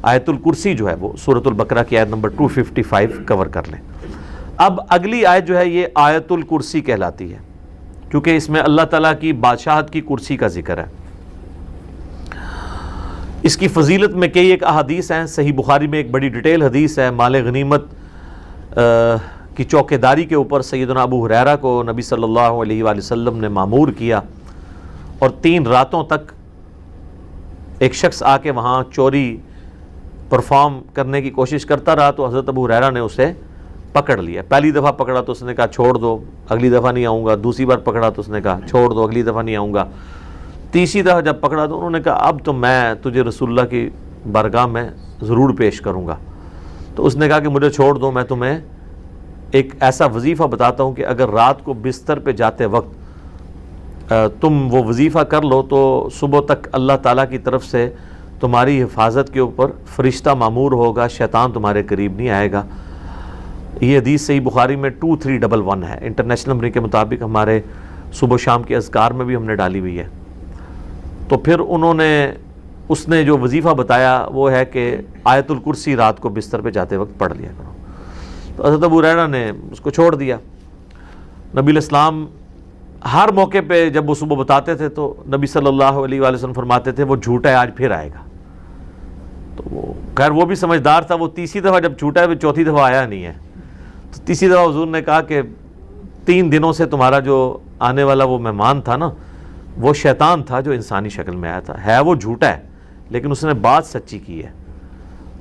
آیت الکرسی جو ہے وہ سورۃ البقرہ کی آیت نمبر 255 کور کر لیں۔ اب اگلی آیت جو ہے یہ آیت الکرسی کہلاتی ہے، کیونکہ اس میں اللہ تعالیٰ کی بادشاہت کی کرسی کا ذکر ہے۔ اس کی فضیلت میں کئی ایک احادیث ہیں، صحیح بخاری میں ایک بڑی ڈیٹیل حدیث ہے، مال غنیمت کی چوکیداری کے اوپر سیدنا ابو ہریرہ کو نبی صلی اللہ علیہ وآلہ وسلم نے مامور کیا، اور 3 راتوں تک ایک شخص آ کے وہاں چوری پرفارم کرنے کی کوشش کرتا رہا، تو حضرت ابو ہریرہ نے اسے پکڑ لیا۔ پہلی دفعہ پکڑا تو اس نے کہا چھوڑ دو، اگلی دفعہ نہیں آؤں گا۔ دوسری بار پکڑا تو اس نے کہا چھوڑ دو، اگلی دفعہ نہیں آؤں گا۔ تیسری دفعہ جب پکڑا تو انہوں نے کہا اب تو میں تجھے رسول اللہ کی بارگاہ میں ضرور پیش کروں گا۔ تو اس نے کہا کہ مجھے چھوڑ دو، میں تمہیں ایک ایسا وظیفہ بتاتا ہوں کہ اگر رات کو بستر پہ جاتے وقت تم وہ وظیفہ کر لو تو صبح تک اللہ تعالیٰ کی طرف سے تمہاری حفاظت کے اوپر فرشتہ مامور ہوگا، شیطان تمہارے قریب نہیں آئے گا۔ یہ حدیث صحیح بخاری میں 2311 ہے، انٹرنیشنل نمبر کے مطابق ہمارے صبح و شام کے اذکار میں بھی ہم نے ڈالی ہوئی ہے۔ تو پھر اس نے جو وظیفہ بتایا وہ ہے کہ آیت الکرسی رات کو بستر پہ جاتے وقت پڑھ لیا کرو۔ تو حضرت ابو ہریرہ نے اس کو چھوڑ دیا۔ نبی علیہ السلام ہر موقع پہ جب وہ صبح بتاتے تھے تو نبی صلی اللہ علیہ وآلہ وسلم فرماتے تھے وہ جھوٹا ہے، آج پھر آئے گا۔ تو خیر وہ بھی سمجھدار تھا، وہ تیسری دفعہ جب جھوٹا ہے وہ چوتھی دفعہ آیا نہیں ہے۔ تو تیسری دفعہ حضور نے کہا کہ 3 دنوں سے تمہارا جو آنے والا وہ مہمان تھا نا، وہ شیطان تھا جو انسانی شکل میں آیا تھا، ہے وہ جھوٹا ہے لیکن اس نے بات سچی کی ہے۔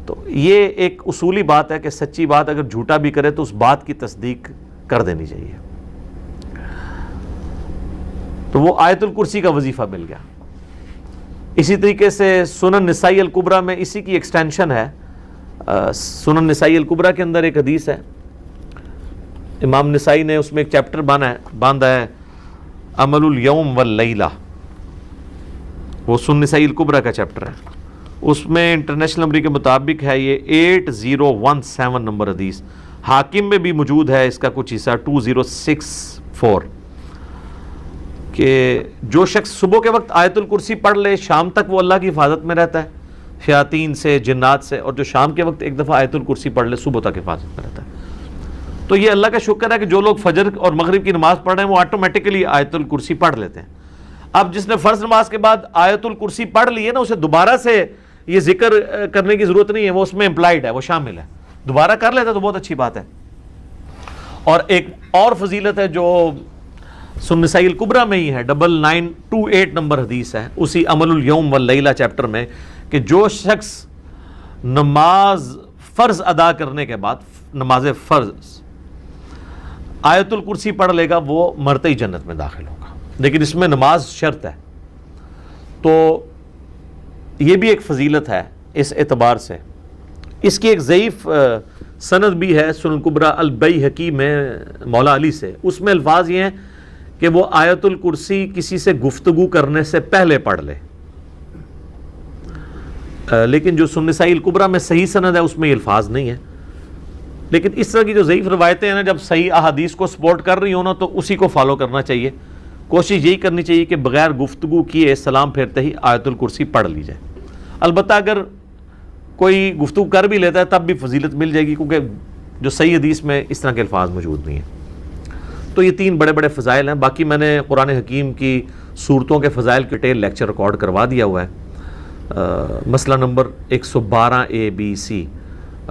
تو یہ ایک اصولی بات ہے کہ سچی بات اگر جھوٹا بھی کرے تو اس بات کی تصدیق کر دینی چاہیے۔ تو وہ آیت الکرسی کا وظیفہ مل گیا۔ اسی طریقے سے سنن نسائی الکبریٰ میں اسی کی ایکسٹینشن ہے۔ سنن نسائی الکبریٰ کے اندر ایک حدیث ہے، امام نسائی نے اس میں ایک چیپٹر باندھا ہے عمل الیوم واللیلہ، وہ سنن نسائی الکبریٰ کا چیپٹر ہے۔ اس میں انٹرنیشنل نمبر کے مطابق ہے یہ 8017 نمبر حدیث، حاکم میں بھی موجود ہے اس کا کچھ حصہ 2064، کہ جو شخص صبح کے وقت آیت الکرسی پڑھ لے شام تک وہ اللہ کی حفاظت میں رہتا ہے شیاطین سے، جنات سے، اور جو شام کے وقت ایک دفعہ آیت الکرسی پڑھ لے صبح تک حفاظت میں رہتا ہے۔ تو یہ اللہ کا شکر ہے کہ جو لوگ فجر اور مغرب کی نماز پڑھ رہے ہیں وہ آٹومیٹکلی آیت الکرسی پڑھ لیتے ہیں۔ اب جس نے فرض نماز کے بعد آیت الکرسی پڑھ لی ہے نا، اسے دوبارہ سے یہ ذکر کرنے کی ضرورت نہیں ہے، وہ اس میں امپلائڈ ہے، وہ شامل ہے، دوبارہ کر لیتا تو بہت اچھی بات ہے۔ اور ایک اور فضیلت ہے جو سنن نسائی الکبریٰ میں ہی ہے، 9928 نمبر حدیث ہے اسی عمل الیوم واللیلہ چیپٹر میں، کہ جو شخص نماز فرض ادا کرنے کے بعد نماز فرض آیت الکرسی پڑھ لے گا وہ مرتے ہی جنت میں داخل ہوگا، لیکن اس میں نماز شرط ہے۔ تو یہ بھی ایک فضیلت ہے اس اعتبار سے۔ اس کی ایک ضعیف سند بھی ہے سنن کبریٰ البیہقی میں مولا علی سے، اس میں الفاظ یہ ہیں کہ وہ آیت الکرسی کسی سے گفتگو کرنے سے پہلے پڑھ لے، لیکن جو سنن نسائی الکبریٰ میں صحیح سند ہے اس میں یہ الفاظ نہیں ہے۔ لیکن اس طرح کی جو ضعیف روایتیں ہیں نا، جب صحیح احادیث کو سپورٹ کر رہی ہوں نا تو اسی کو فالو کرنا چاہیے، کوشش یہی کرنی چاہیے کہ بغیر گفتگو کیے سلام پھیرتے ہی آیت الکرسی پڑھ لی جائے۔ البتہ اگر کوئی گفتگو کر بھی لیتا ہے تب بھی فضیلت مل جائے گی، کیونکہ جو صحیح حدیث میں اس طرح کے الفاظ موجود نہیں ہیں۔ تو یہ 3 بڑے بڑے فضائل ہیں۔ باقی میں نے قرآن حکیم کی صورتوں کے فضائل کی ڈیٹیل لیکچر ریکارڈ کروا دیا ہوا ہے، مسئلہ نمبر 112ABC،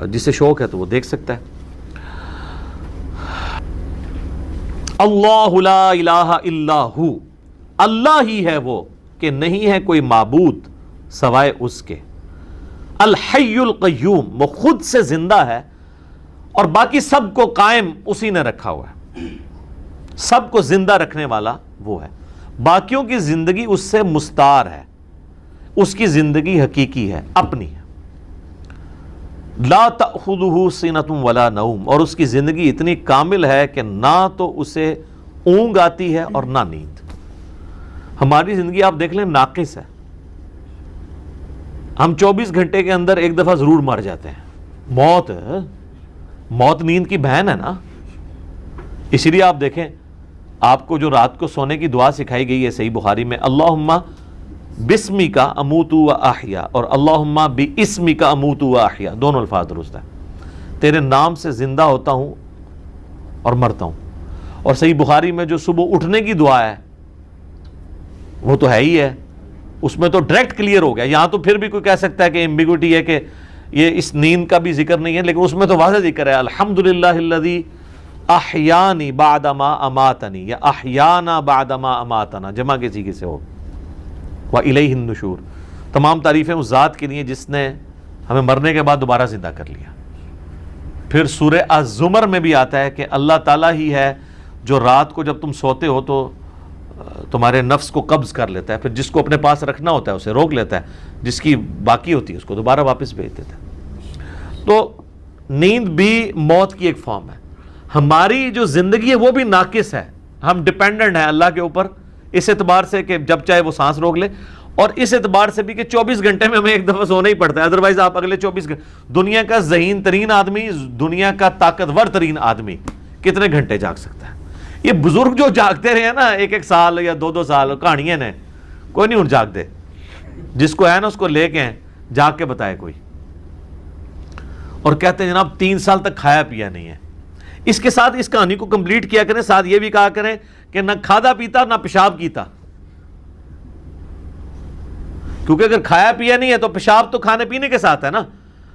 جسے شوق ہے تو وہ دیکھ سکتا ہے۔ اللہ لا الہ الا ہو، اللہ ہی ہے وہ کہ نہیں ہے کوئی معبود سوائے اس کے۔ الحی القیوم، وہ خود سے زندہ ہے اور باقی سب کو قائم اسی نے رکھا ہوا ہے، سب کو زندہ رکھنے والا وہ ہے، باقیوں کی زندگی اس سے مستعار ہے، اس کی زندگی حقیقی ہے، اپنی ہے۔ لا تأخذہ سنۃ ولا نوم، اور اس کی زندگی اتنی کامل ہے کہ نہ تو اسے اونگ آتی ہے اور نہ نیند۔ ہماری زندگی آپ دیکھ لیں ناقص ہے، ہم 24 گھنٹے کے اندر ایک دفعہ ضرور مر جاتے ہیں۔ موت نیند کی بہن ہے نا، اسی لیے آپ دیکھیں آپ کو جو رات کو سونے کی دعا سکھائی گئی ہے صحیح بخاری میں، اللہم بسمی کا اموت و احیا اور اللہم باسمی کا اموت و احیا دونوں الفاظ درست ہیں. تیرے نام سے زندہ ہوتا ہوں اور مرتا ہوں. اور صحیح بخاری میں جو صبح اٹھنے کی دعا ہے وہ تو ہے ہی ہے, اس میں تو ڈائریکٹ کلیئر ہو گیا. یہاں تو پھر بھی کوئی کہہ سکتا ہے کہ ایمبیگوٹی ہے کہ یہ اس نیند کا بھی ذکر نہیں ہے, لیکن اس میں تو واضح ذکر ہے الحمدللہ الذی احیانی بعد ما اماتنی, یا احیانا بعد ما اماتنا, جمع کے سیغے سے ہو. وَإِلَيْهِ النُّشُورُ, تمام تعریفیں اس ذات کے لیے جس نے ہمیں مرنے کے بعد دوبارہ زندہ کر لیا. پھر سورہ الزمر میں بھی آتا ہے کہ اللہ تعالیٰ ہی ہے جو رات کو جب تم سوتے ہو تو تمہارے نفس کو قبض کر لیتا ہے, پھر جس کو اپنے پاس رکھنا ہوتا ہے اسے روک لیتا ہے, جس کی باقی ہوتی ہے اس کو دوبارہ واپس بھیج دیتا ہے. تو نیند بھی موت کی ایک فارم ہے. ہماری جو زندگی ہے وہ بھی ناقص ہے, ہم ڈیپینڈنٹ ہیں اللہ کے اوپر اس اعتبار سے کہ جب چاہے وہ سانس روک لے, اور اس اعتبار سے بھی کہ 24 گھنٹے میں ہمیں ایک دفعہ سونا ہی پڑتا ہے, ادروائز آپ اگلے 24 گھنٹے, دنیا کا ذہین ترین آدمی, دنیا کا طاقتور ترین آدمی کتنے گھنٹے جاگ سکتا ہے؟ یہ بزرگ جو جاگتے رہے ہیں نا 1-1 سال یا 2-2 سال, کہانیاں نے, کوئی نہیں اٹھ جاگ دے. جس کو ہے نا اس کو لے کے ہیں جاگ کے بتائے کوئی. اور کہتے ہیں جناب 3 سال تک کھایا پیا نہیں ہے. اس کے ساتھ اس کہانی کو کمپلیٹ کیا کریں, ساتھ یہ بھی کہا کریں کہ نہ کھادا پیتا نہ پیشاب کیتا, کیونکہ اگر کھایا پیا نہیں ہے تو پیشاب تو کھانے پینے کے ساتھ ہے نا.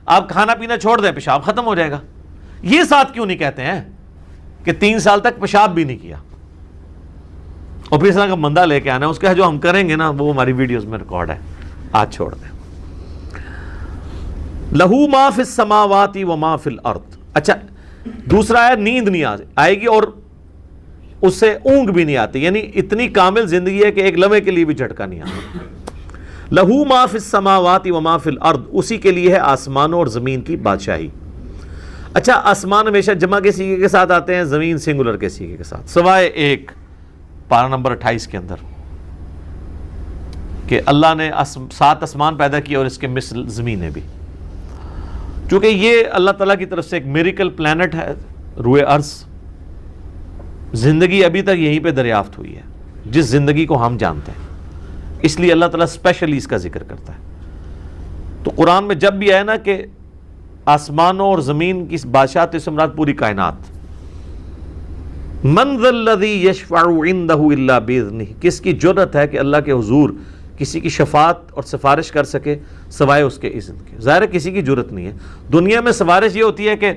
آپ کھانا پینا چھوڑ دیں پیشاب ختم ہو جائے گا. یہ ساتھ کیوں نہیں کہتے ہیں کہ 3 سال تک پیشاب بھی نہیں کیا, اور پھر اس طرح کا بندہ لے کے آنا ہے, اس کا جو ہم کریں گے نا وہ ہماری ویڈیوز میں ریکارڈ ہے, آج چھوڑ دیں. لہو ما فی السماوات و ما فی الارض. اچھا دوسرا ہے نیند نہیں آئے گی اور اس سے اونگ بھی نہیں آتی, یعنی اتنی کامل زندگی ہے کہ ایک لمحے کے لیے بھی جھٹکا نہیں آتا. لہو ما فی السماوات و ما فی الارض, اسی کے لیے ہے آسمانوں اور زمین کی بادشاہی. اچھا آسمان ہمیشہ جمع کے سیغے کے ساتھ آتے ہیں, زمین سنگولر کے سیغے کے ساتھ, سوائے ایک پارہ نمبر 28 کے اندر کہ اللہ نے 7 آسمان پیدا کیے اور اس کے مثل زمینیں بھی. چونکہ یہ اللہ تعالیٰ کی طرف سے ایک میریکل پلانٹ ہے روئے ارض, زندگی ابھی تک یہیں پہ دریافت ہوئی ہے جس زندگی کو ہم جانتے ہیں, اس لیے اللہ تعالیٰ اسپیشلی اس کا ذکر کرتا ہے. تو قرآن میں جب بھی آئے نا کہ آسمانوں اور زمین کی بادشاہت سے مراد پوری کائنات. من ذا الذی یشفع عندہ الا باذنہ, کس کی جرأت ہے کہ اللہ کے حضور کسی کی شفاعت اور سفارش کر سکے سوائے اس کے اذن کے. ظاہر ہے کسی کی جرأت نہیں ہے. دنیا میں سفارش یہ ہوتی ہے کہ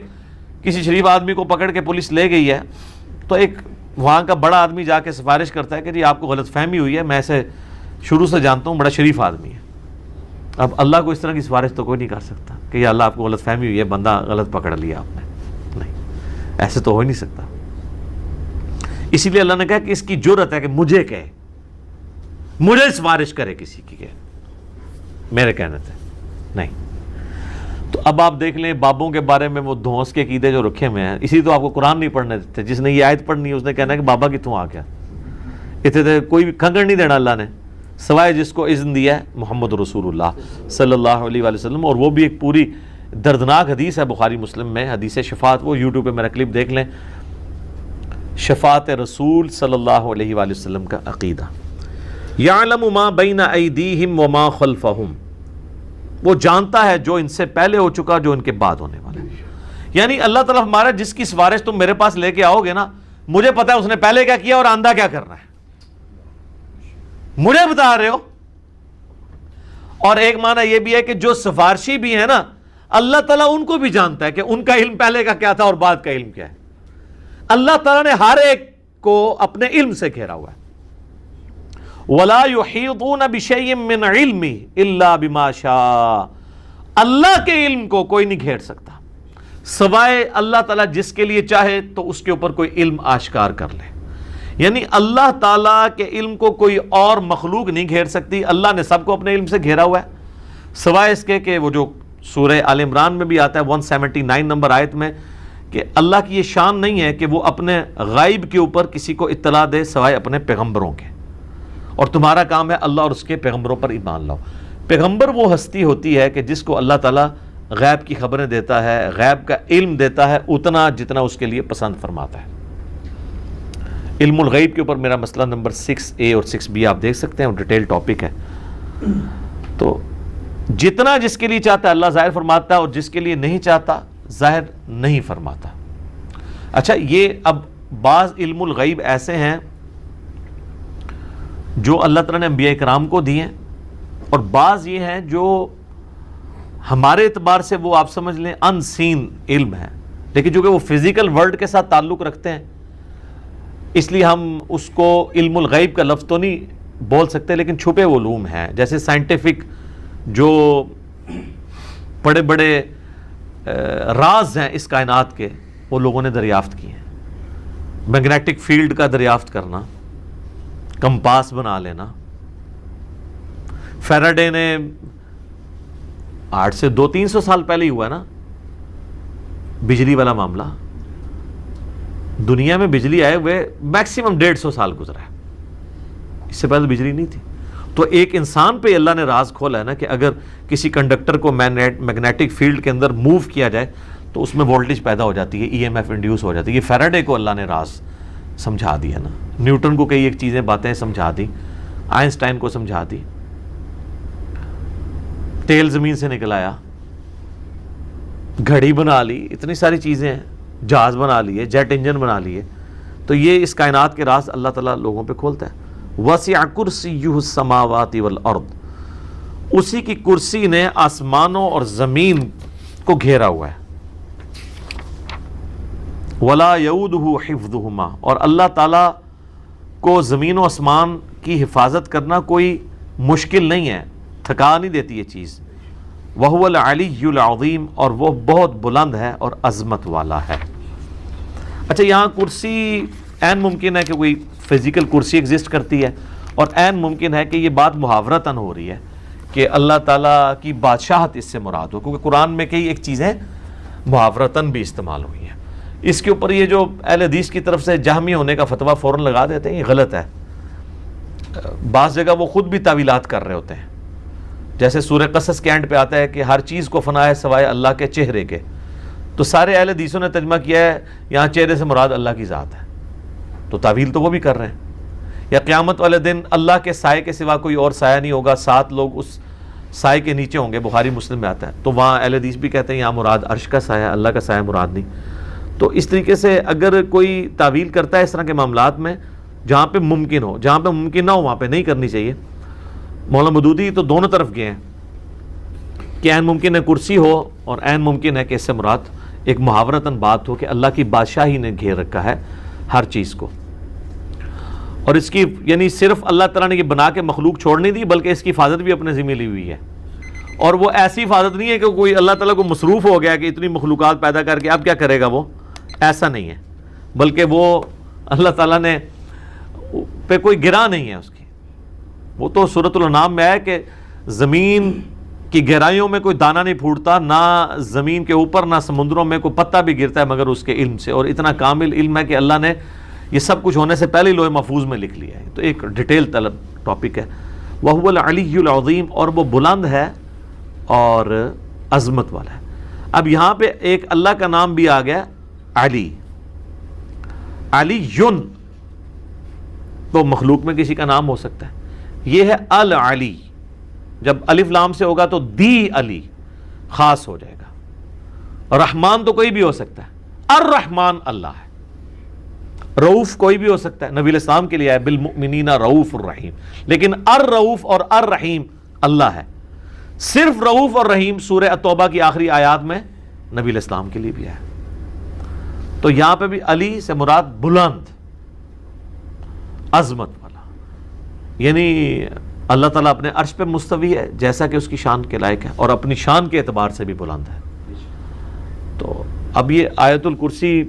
کسی شریف آدمی کو پکڑ کے پولیس لے گئی ہے تو ایک وہاں کا بڑا آدمی جا کے سفارش کرتا ہے کہ جی آپ کو غلط فہمی ہوئی ہے, میں اسے شروع سے جانتا ہوں, بڑا شریف آدمی ہے. اب اللہ کو اس طرح کی سفارش تو کوئی نہیں کر سکتا کہ یا اللہ آپ کو غلط فہمی ہوئی ہے, بندہ غلط پکڑ لیا آپ نے, نہیں, ایسے تو ہو ہی نہیں سکتا. اسی لیے اللہ نے کہا کہ اس کی جرأت ہے کہ مجھے کہے, مجھے سفارش کرے کسی کی, کہ میرے کہنے سے نہیں. تو اب آپ دیکھ لیں بابوں کے بارے میں وہ دھونس کے عقیدے جو رکھے ہوئے ہیں, اسی تو آپ کو قرآن نہیں پڑھنے دیتے. جس نے یہ آیت پڑھنی ہے اس نے کہنا ہے کہ بابا کتوں آ گیا, اتنے کوئی بھی کھنگڑ نہیں دینا اللہ نے سوائے جس کو اذن دیا ہے محمد رسول اللہ صلی اللہ علیہ وآلہ وسلم. اور وہ بھی ایک پوری دردناک حدیث ہے بخاری مسلم میں, حدیث شفاعت, وہ یوٹیوب پہ میرا کلپ دیکھ لیں, شفاعت رسول صلی اللہ علیہ وآلہ وسلم کا عقیدہ. یعلم ما بین ایدیہم وما خلفہم, وہ جانتا ہے جو ان سے پہلے ہو چکا جو ان کے بعد ہونے والا ہے. یعنی اللہ تعالیٰ ہمارا جس کی سفارش تم میرے پاس لے کے آؤ گے نا, مجھے پتا ہے اس نے پہلے کیا کیا اور آندہ کیا کرنا ہے, مجھے بتا رہے ہو. اور ایک معنی یہ بھی ہے کہ جو سفارشی بھی ہے نا اللہ تعالیٰ ان کو بھی جانتا ہے کہ ان کا علم پہلے کا کیا تھا اور بعد کا علم کیا ہے. اللہ تعالیٰ نے ہر ایک کو اپنے علم سے گھیرا ہوا ہے. وَلَا يُحِيطُونَ بِشَيْءٍ مِّنْ عِلْمِهِ إِلَّا بِمَا شَاءَ, اللہ کے علم کو کوئی نہیں گھیر سکتا سوائے اللہ تعالیٰ جس کے لیے چاہے تو اس کے اوپر کوئی علم آشکار کر لے. یعنی اللہ تعالیٰ کے علم کو کوئی اور مخلوق نہیں گھیر سکتی. اللہ نے سب کو اپنے علم سے گھیرا ہوا ہے سوائے اس کے کہ وہ جو سورہ آل عمران میں بھی آتا ہے 179 نمبر آیت میں کہ اللہ کی یہ شان نہیں ہے کہ وہ اپنے غائب کے اوپر کسی کو اطلاع دے سوائے اپنے پیغمبروں کے, اور تمہارا کام ہے اللہ اور اس کے پیغمبروں پر ایمان لاؤ. پیغمبر وہ ہستی ہوتی ہے کہ جس کو اللہ تعالیٰ غیب کی خبریں دیتا ہے, غیب کا علم دیتا ہے اتنا جتنا اس کے لیے پسند فرماتا ہے. علم الغیب کے اوپر میرا مسئلہ نمبر 6A اور 6B آپ دیکھ سکتے ہیں, وہ ڈیٹیل ٹاپک ہے. تو جتنا جس کے لیے چاہتا ہے اللہ ظاہر فرماتا ہے، اور جس کے لیے نہیں چاہتا ظاہر نہیں فرماتا۔ اچھا، یہ اب بعض علم الغیب ایسے ہیں جو اللہ تعالیٰ نے انبیاء کرام کو دیے ہیں، اور بعض یہ ہیں جو ہمارے اعتبار سے وہ آپ سمجھ لیں ان سین علم ہے، لیکن چونکہ وہ فزیکل ورلڈ کے ساتھ تعلق رکھتے ہیں اس لیے ہم اس کو علم الغیب کا لفظ تو نہیں بول سکتے، لیکن چھپے علوم ہیں، جیسے سائنٹیفک جو بڑے بڑے راز ہیں اس کائنات کے، وہ لوگوں نے دریافت کیے ہیں۔ میگنیٹک فیلڈ کا دریافت کرنا، کمپاس بنا لینا، فیراڈے نے 800 سے 200-300 سال پہلے ہی ہوا ہے نا بجلی والا معاملہ۔ دنیا میں بجلی آئے ہوئے میکسیمم 150 سال گزرا ہے، اس سے پہلے بجلی نہیں تھی۔ تو ایک انسان پہ اللہ نے راز کھولا ہے نا کہ اگر کسی کنڈکٹر کو میگنیٹک فیلڈ کے اندر موو کیا جائے تو اس میں وولٹیج پیدا ہو جاتی ہے، ای ایم ایف انڈیوس ہو جاتی ہے۔ یہ فیراڈے کو اللہ نے راز سمجھا دیا نا، نیوٹن کو کئی ایک چیزیں باتیں سمجھا دی، آئنسٹائن کو سمجھا دی، تیل زمین سے نکل آیا، گھڑی بنا لی، اتنی ساری چیزیں ہیں، جہاز بنا لیے، جیٹ انجن بنا لیے۔ تو یہ اس کائنات کے راز اللہ تعالیٰ لوگوں پہ کھولتا ہے۔ وسع کرسیہ السماوات والارض، اسی کی کرسی نے آسمانوں اور زمین کو گھیرا ہوا ہے۔ ولا یؤودہ حفظہما، اور اللہ تعالیٰ کو زمین و آسمان کی حفاظت کرنا کوئی مشکل نہیں ہے، تھکا نہیں دیتی یہ چیز۔ وہو العلی العظیم، اور وہ بہت بلند ہے اور عظمت والا ہے۔ اچھا، یہاں کرسی عین ممکن ہے کہ کوئی فزیکل کرسی ایگزسٹ کرتی ہے، اور عین ممکن ہے کہ یہ بات محاورتاً ہو رہی ہے کہ اللہ تعالیٰ کی بادشاہت اس سے مراد ہو، کیونکہ قرآن میں کئی ایک چیزیں محاورتاً بھی استعمال ہوئی ہیں۔ اس کے اوپر یہ جو اہل حدیث کی طرف سے جہمی ہونے کا فتویٰ فوراً لگا دیتے ہیں، یہ غلط ہے۔ بعض جگہ وہ خود بھی تعویلات کر رہے ہوتے ہیں، جیسے سورہ قصص کے اینڈ پہ آتا ہے کہ ہر چیز کو فنا ہے سوائے اللہ کے چہرے کے، تو سارے اہل حدیثوں نے ترجمہ کیا ہے یہاں چہرے سے مراد اللہ کی ذات ہے، تو تعویل تو وہ بھی کر رہے ہیں۔ یا قیامت والے دن اللہ کے سائے کے سوا کوئی اور سایہ نہیں ہوگا، 7 لوگ اس سائے کے نیچے ہوں گے، بخاری مسلم میں آتا ہے، تو وہاں اہل حدیث بھی کہتے ہیں یہاں مراد عرش کا سایہ، اللہ کا سایہ مراد نہیں۔ تو اس طریقے سے اگر کوئی تعویل کرتا ہے اس طرح کے معاملات میں، جہاں پہ ممکن ہو، جہاں پہ ممکن نہ ہو وہاں پہ نہیں کرنی چاہیے۔ مولانا مودودی تو دونوں طرف گئے ہیں کہ عین ممکن ہے کرسی ہو، اور عین ممکن ہے کہ اس سے مراد ایک محاورتاً بات ہو کہ اللہ کی بادشاہی نے گھیر رکھا ہے ہر چیز کو، اور اس کی یعنی صرف اللہ تعالیٰ نے یہ بنا کے مخلوق چھوڑ نہیں دی، بلکہ اس کی حفاظت بھی اپنے ذمہ لی ہوئی ہے۔ اور وہ ایسی حفاظت نہیں ہے کہ کوئی اللہ تعالیٰ کو مصروف ہو گیا کہ اتنی مخلوقات پیدا کر کے اب کیا کرے گا، وہ ایسا نہیں ہے، بلکہ وہ اللہ تعالیٰ نے پہ کوئی گرا نہیں ہے اس کی۔ وہ تو سورۃ الانعام میں ہے کہ زمین کی گہرائیوں میں کوئی دانہ نہیں پھوٹتا، نہ زمین کے اوپر نہ سمندروں میں کوئی پتا بھی گرتا ہے مگر اس کے علم سے، اور اتنا کامل علم ہے کہ اللہ نے یہ سب کچھ ہونے سے پہلے ہی لوح محفوظ میں لکھ لیا ہے۔ تو ایک ڈیٹیل طلب ٹاپک ہے۔ وَهُوَ الْعَلِيُّ الْعَظِيمُ، اور وہ بلند ہے اور عظمت والا ہے۔ اب یہاں پہ ایک اللہ کا نام بھی آ گیا علی، علی یون، تو مخلوق میں کسی کا نام ہو سکتا ہے، یہ ہے العلی، جب الف لام سے ہوگا تو دی علی خاص ہو جائے گا۔ رحمان تو کوئی بھی ہو سکتا ہے، الرحمن اللہ ہے، رؤوف کوئی بھی ہو سکتا ہے، نبی علیہ السلام کے لیے ہے بالمؤمنین رؤوف الرحیم، لیکن الرؤوف اور الرحیم اللہ ہے۔ صرف رؤوف اور رحیم سورہ التوبہ کی آخری آیات میں نبی علیہ السلام کے لیے بھی ہے۔ تو یہاں پہ بھی علی سے مراد بلند، عظمت والا، یعنی اللہ تعالیٰ اپنے عرش پہ مستوی ہے جیسا کہ اس کی شان کے لائق ہے، اور اپنی شان کے اعتبار سے بھی بلند ہے۔ تو اب یہ آیت الکرسی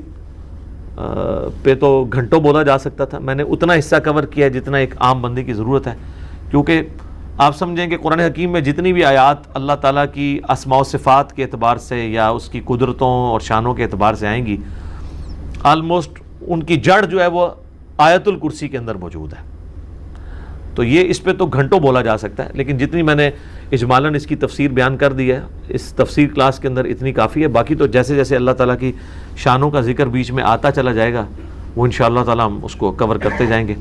پہ تو گھنٹوں بولا جا سکتا تھا، میں نے اتنا حصہ کور کیا جتنا ایک عام بندے کی ضرورت ہے، کیونکہ آپ سمجھیں کہ قرآن حکیم میں جتنی بھی آیات اللہ تعالیٰ کی اسماء و صفات کے اعتبار سے یا اس کی قدرتوں اور شانوں کے اعتبار سے آئیں گی، آلموسٹ ان کی جڑ جو ہے وہ آیت الکرسی کے اندر موجود ہے۔ تو یہ اس پہ تو گھنٹوں بولا جا سکتا ہے، لیکن جتنی میں نے اجمالاً اس کی تفسیر بیان کر دی ہے، اس تفسیر کلاس کے اندر اتنی کافی ہے۔ باقی تو جیسے جیسے اللہ تعالیٰ کی شانوں کا ذکر بیچ میں آتا چلا جائے گا، وہ انشاءاللہ تعالیٰ ہم اس کو کور کرتے جائیں گے۔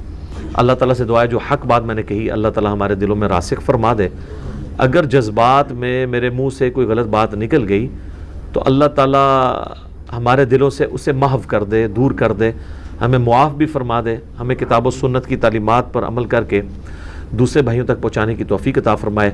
اللہ تعالیٰ سے دعا ہے جو حق بات میں نے کہی اللہ تعالیٰ ہمارے دلوں میں راسخ فرما دے. اگر جذبات میں میرے منہ سے کوئی غلط بات نکل گئی تو اللہ تعالیٰ ہمارے دلوں سے اسے محو کر دے, دور کر دے, ہمیں معاف بھی فرما دے, ہمیں کتاب و سنت کی تعلیمات پر عمل کر کے دوسرے بھائیوں تک پہنچانے کی توفیق عطا فرمائے.